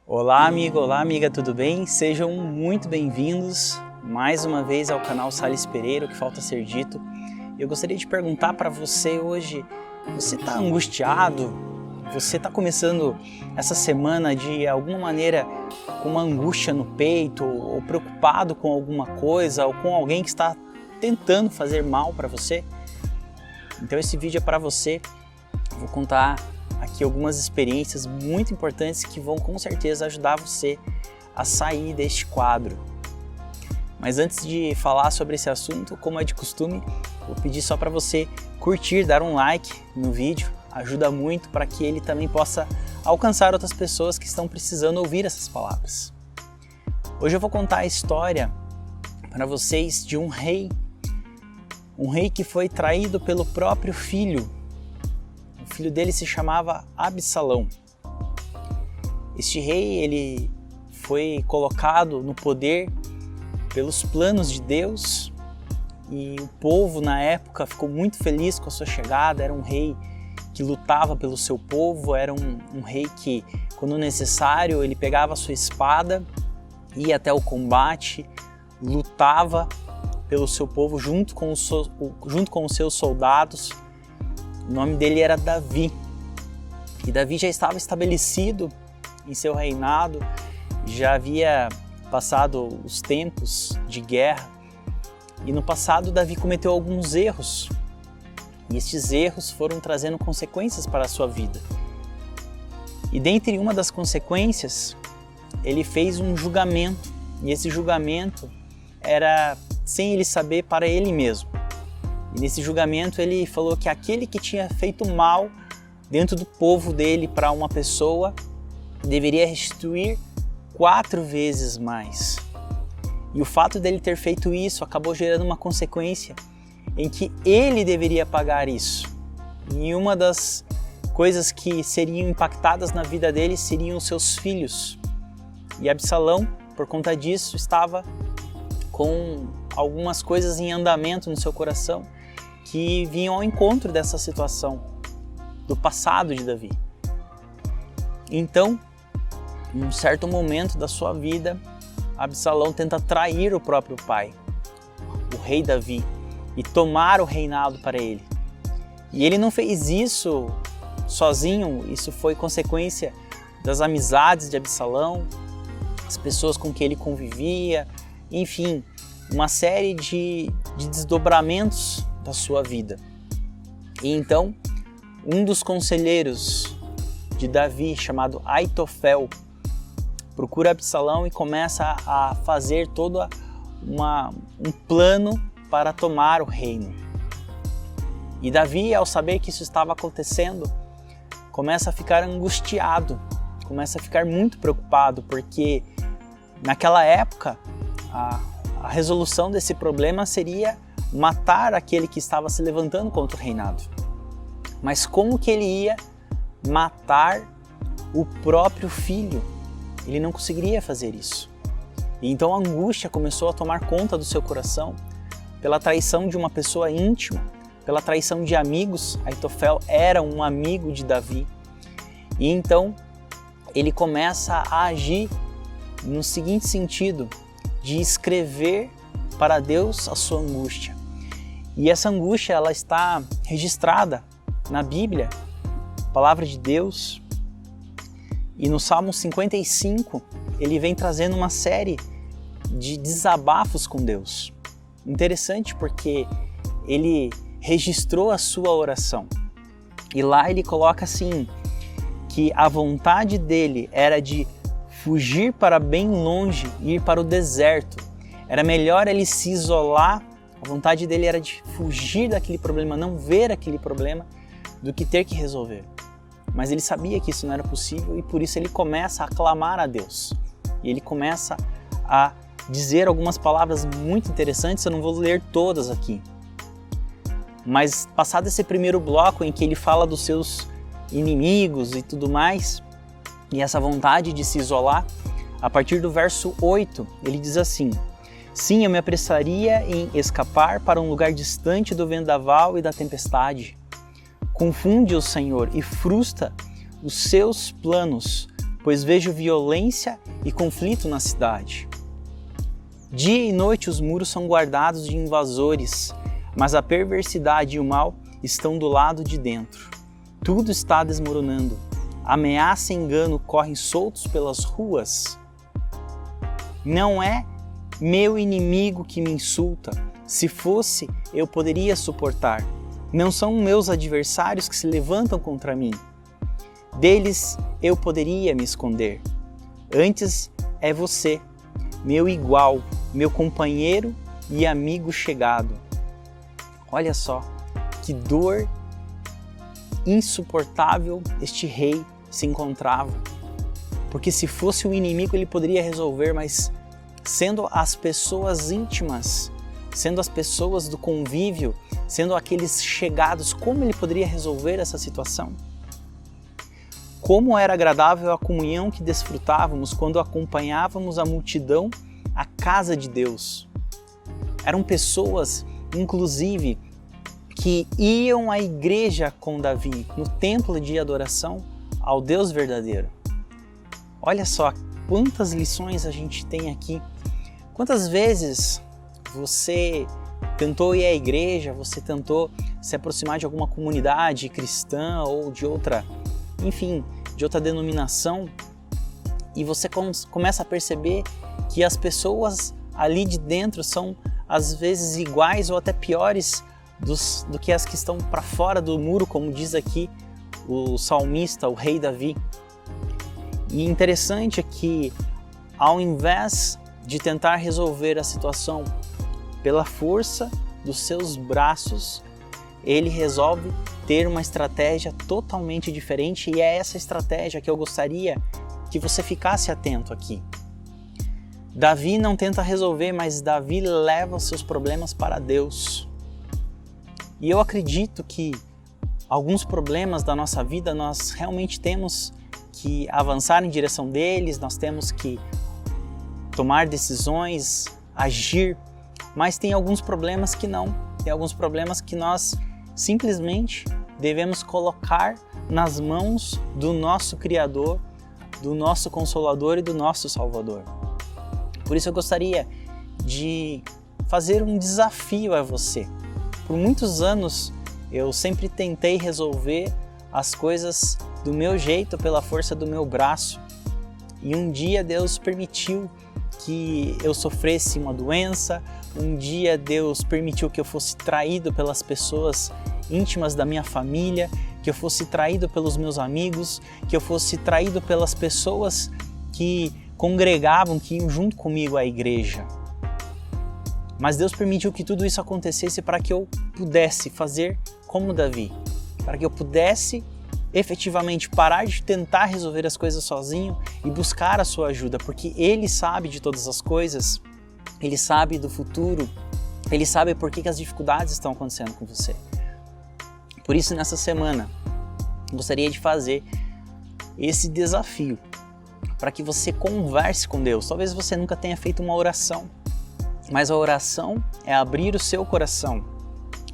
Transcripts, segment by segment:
Olá amigo, olá amiga, tudo bem? Sejam muito bem-vindos mais uma vez ao canal Salles Pereira, o que falta ser dito. Eu gostaria de perguntar para você hoje, você está angustiado? Você está começando essa semana de alguma maneira com uma angústia no peito ou preocupado com alguma coisa ou com alguém que está tentando fazer mal para você? Então esse vídeo é para você. Eu vou contar aqui algumas experiências muito importantes que vão com certeza ajudar você a sair deste quadro. Mas antes de falar sobre esse assunto, como é de costume, vou pedir só para você curtir, dar um like no vídeo, ajuda muito para que ele também possa alcançar outras pessoas que estão precisando ouvir essas palavras. Hoje eu vou contar a história para vocês de um rei que foi traído pelo próprio filho. O filho dele se chamava Absalão. Este rei, ele foi colocado no poder pelos planos de Deus e o povo na época ficou muito feliz com a sua chegada. Era um rei que lutava pelo seu povo, era um rei que, quando necessário, ele pegava a sua espada, ia até o combate, lutava pelo seu povo junto com os seus soldados. O nome dele era Davi, e Davi já estava estabelecido em seu reinado, já havia passado os tempos de guerra, e no passado Davi cometeu alguns erros, e estes erros foram trazendo consequências para a sua vida. E dentre uma das consequências, ele fez um julgamento, e esse julgamento era sem ele saber para ele mesmo. E nesse julgamento ele falou que aquele que tinha feito mal dentro do povo dele para uma pessoa deveria restituir 4 vezes mais. E o fato dele ter feito isso acabou gerando uma consequência em que ele deveria pagar isso. E uma das coisas que seriam impactadas na vida dele seriam os seus filhos. E Absalão, por conta disso, estava com algumas coisas em andamento no seu coração que vinham ao encontro dessa situação do passado de Davi. Então, em um certo momento da sua vida, Absalão tenta trair o próprio pai, o rei Davi, e tomar o reinado para ele. E ele não fez isso sozinho, isso foi consequência das amizades de Absalão, as pessoas com quem ele convivia, enfim, uma série de desdobramentos da sua vida. E então, um dos conselheiros de Davi, chamado Aitofel, procura Absalão e começa a fazer todo um plano para tomar o reino. E Davi, ao saber que isso estava acontecendo, começa a ficar angustiado, começa a ficar muito preocupado, porque naquela época a resolução desse problema seria matar aquele que estava se levantando contra o reinado. Mas como que ele ia matar o próprio filho? Ele não conseguiria fazer isso. E então a angústia começou a tomar conta do seu coração pela traição de uma pessoa íntima, pela traição de amigos. Aitofel era um amigo de Davi. E então ele começa a agir no seguinte sentido, de escrever para Deus a sua angústia. E essa angústia, ela está registrada na Bíblia, a palavra de Deus. E no Salmo 55, ele vem trazendo uma série de desabafos com Deus. Interessante porque ele registrou a sua oração. E lá ele coloca assim, que a vontade dele era de fugir para bem longe e ir para o deserto. Era melhor ele se isolar. A vontade dele era de fugir daquele problema, não ver aquele problema, do que ter que resolver. Mas ele sabia que isso não era possível e por isso ele começa a clamar a Deus. E ele começa a dizer algumas palavras muito interessantes, eu não vou ler todas aqui. Mas passado esse primeiro bloco em que ele fala dos seus inimigos e tudo mais, e essa vontade de se isolar, a partir do verso 8, ele diz assim: sim, eu me apressaria em escapar para um lugar distante do vendaval e da tempestade. Confunde o Senhor e frustra os seus planos pois vejo violência e conflito na cidade. Dia e noite os muros são guardados de invasores, mas a perversidade e o mal estão do lado de dentro. Tudo está desmoronando. Ameaça e engano correm soltos pelas ruas. Não é meu inimigo que me insulta. Se fosse, eu poderia suportar. Não são meus adversários que se levantam contra mim. Deles eu poderia me esconder. Antes é você, meu igual, meu companheiro e amigo chegado. Olha só, que dor insuportável este rei se encontrava. Porque se fosse o inimigo ele poderia resolver, mas sendo as pessoas íntimas, sendo as pessoas do convívio, sendo aqueles chegados, como ele poderia resolver essa situação? Como era agradável a comunhão que desfrutávamos quando acompanhávamos a multidão à casa de Deus. Eram pessoas, inclusive, que iam à igreja com Davi, no templo de adoração ao Deus verdadeiro. Olha só quantas lições a gente tem aqui. Quantas vezes você tentou ir à igreja, você tentou se aproximar de alguma comunidade cristã ou de outra, enfim, de outra denominação, e você começa a perceber que as pessoas ali de dentro são às vezes iguais ou até piores do que as que estão para fora do muro, como diz aqui o salmista, o rei Davi. E interessante é que ao invés de tentar resolver a situação pela força dos seus braços, ele resolve ter uma estratégia totalmente diferente, e é essa estratégia que eu gostaria que você ficasse atento aqui. Davi não tenta resolver, mas Davi leva os seus problemas para Deus. E eu acredito que alguns problemas da nossa vida nós realmente temos que avançar em direção deles, nós temos que tomar decisões, agir, mas tem alguns problemas que não. Tem alguns problemas que nós simplesmente devemos colocar nas mãos do nosso Criador, do nosso Consolador e do nosso Salvador. Por isso eu gostaria de fazer um desafio a você. Por muitos anos eu sempre tentei resolver as coisas do meu jeito, pela força do meu braço. E um dia Deus permitiu que eu sofresse uma doença, um dia Deus permitiu que eu fosse traído pelas pessoas íntimas da minha família, que eu fosse traído pelos meus amigos, que eu fosse traído pelas pessoas que congregavam, que iam junto comigo à igreja. Mas Deus permitiu que tudo isso acontecesse para que eu pudesse fazer como Davi, para que eu pudesse efetivamente parar de tentar resolver as coisas sozinho e buscar a sua ajuda, porque Ele sabe de todas as coisas, Ele sabe do futuro, Ele sabe por que as dificuldades estão acontecendo com você. Por isso, nessa semana, eu gostaria de fazer esse desafio para que você converse com Deus. Talvez você nunca tenha feito uma oração, mas a oração é abrir o seu coração.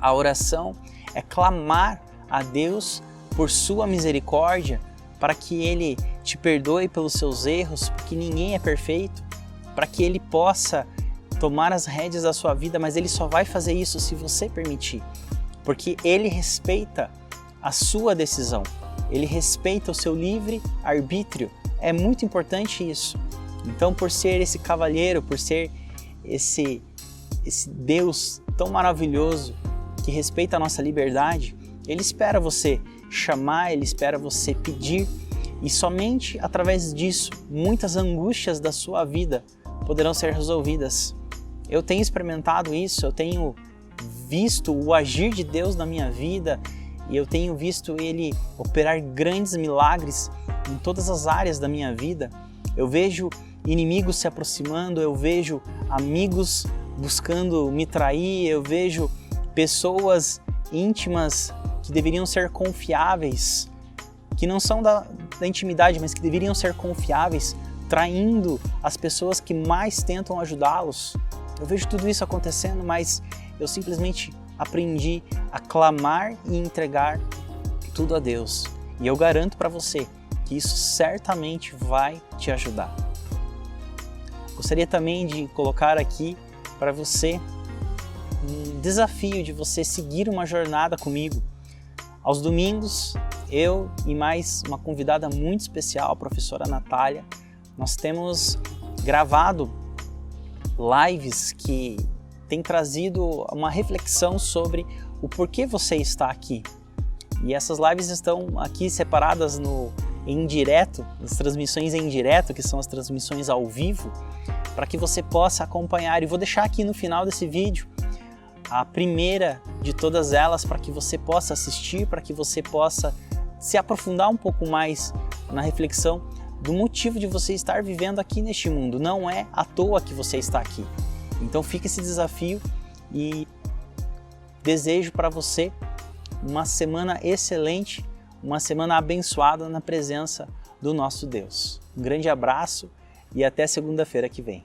A oração é clamar a Deus por sua misericórdia, para que Ele te perdoe pelos seus erros, porque ninguém é perfeito, para que Ele possa tomar as rédeas da sua vida, mas Ele só vai fazer isso se você permitir, porque Ele respeita a sua decisão, Ele respeita o seu livre arbítrio. É muito importante isso. Então, por ser esse cavalheiro, por ser esse Deus tão maravilhoso que respeita a nossa liberdade, Ele espera você chamar, Ele espera você pedir, e somente através disso muitas angústias da sua vida poderão ser resolvidas. Eu tenho experimentado isso, eu tenho visto o agir de Deus na minha vida, e eu tenho visto Ele operar grandes milagres em todas as áreas da minha vida. Eu vejo inimigos se aproximando, eu vejo amigos buscando me trair, eu vejo pessoas íntimas que deveriam ser confiáveis, que não são da intimidade, mas que deveriam ser confiáveis, traindo as pessoas que mais tentam ajudá-los. Eu vejo tudo isso acontecendo, mas eu simplesmente aprendi a clamar e entregar tudo a Deus. E eu garanto para você que isso certamente vai te ajudar. Gostaria também de colocar aqui para você um desafio de você seguir uma jornada comigo. Aos domingos, eu e mais uma convidada muito especial, a professora Natália, nós temos gravado lives que têm trazido uma reflexão sobre o porquê você está aqui. E essas lives estão aqui separadas em direto, as transmissões em direto, que são as transmissões ao vivo, para que você possa acompanhar. E vou deixar aqui no final desse vídeo a primeira de todas elas para que você possa assistir, para que você possa se aprofundar um pouco mais na reflexão do motivo de você estar vivendo aqui neste mundo. Não é à toa que você está aqui. Então fica esse desafio e desejo para você uma semana excelente, uma semana abençoada na presença do nosso Deus. Um grande abraço e até segunda-feira que vem.